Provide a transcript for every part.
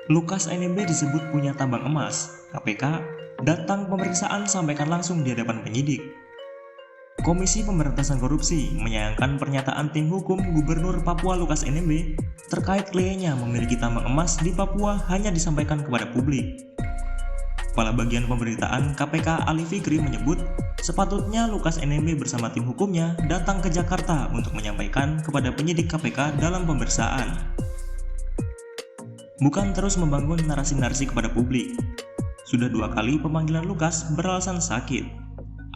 Lukas NMB disebut punya tambang emas. KPK datang pemeriksaan sampaikan langsung di hadapan penyidik. Komisi Pemberantasan Korupsi menyayangkan pernyataan tim hukum Gubernur Papua Lukas NMB terkait kliennya memiliki tambang emas di Papua hanya disampaikan kepada publik. Kepala Bagian Pemberitaan KPK Ali Fikri menyebut sepatutnya Lukas NMB bersama tim hukumnya datang ke Jakarta untuk menyampaikan kepada penyidik KPK dalam pemeriksaan. Bukan terus membangun narasi-narasi kepada publik. Sudah 2 kali pemanggilan Lukas beralasan sakit.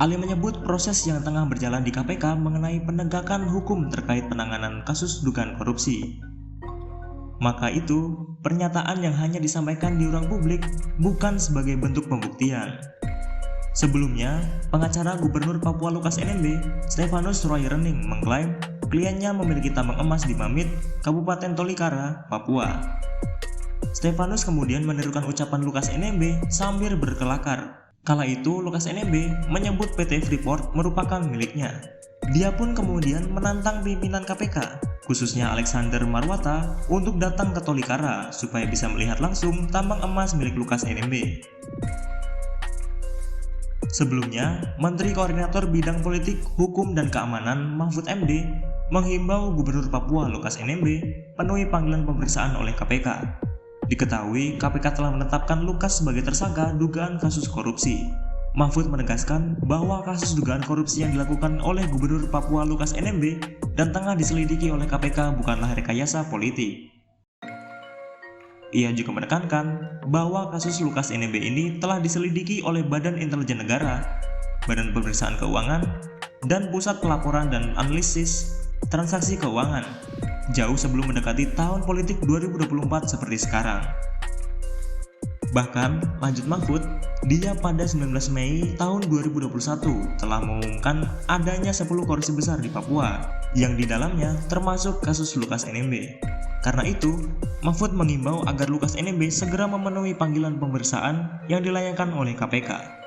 Ali menyebut proses yang tengah berjalan di KPK mengenai penegakan hukum terkait penanganan kasus dugaan korupsi. Maka itu, pernyataan yang hanya disampaikan di ruang publik bukan sebagai bentuk pembuktian. Sebelumnya, pengacara Gubernur Papua Lukas NMB, Stefanus Roy Rening mengklaim kliennya memiliki tambang emas di Mamit, Kabupaten Tolikara, Papua. Stefanus kemudian menirukan ucapan Lukas NMB sambil berkelakar. Kala itu, Lukas NMB menyebut PT Freeport merupakan miliknya. Dia pun kemudian menantang pimpinan KPK, khususnya Alexander Marwata, untuk datang ke Tolikara supaya bisa melihat langsung tambang emas milik Lukas NMB. Sebelumnya, Menteri Koordinator Bidang Politik, Hukum, dan Keamanan Mahfud MD menghimbau Gubernur Papua Lukas NMB penuhi panggilan pemeriksaan oleh KPK. Diketahui KPK telah menetapkan Lukas sebagai tersangka dugaan kasus korupsi. Mahfud menegaskan bahwa kasus dugaan korupsi yang dilakukan oleh Gubernur Papua Lukas NMB dan tengah diselidiki oleh KPK bukanlah rekayasa politik. Ia juga menekankan bahwa kasus Lukas NMB ini telah diselidiki oleh Badan Intelijen Negara, Badan Pemeriksaan Keuangan, dan Pusat Pelaporan dan Analisis Transaksi Keuangan, jauh sebelum mendekati tahun politik 2024 seperti sekarang. Bahkan, lanjut Mahfud, dia pada 19 Mei tahun 2021 telah mengumumkan adanya 10 korupsi besar di Papua, yang di dalamnya termasuk kasus Lukas NMB. Karena itu, Mahfud mengimbau agar Lukas NMB segera memenuhi panggilan pemeriksaan yang dilayangkan oleh KPK.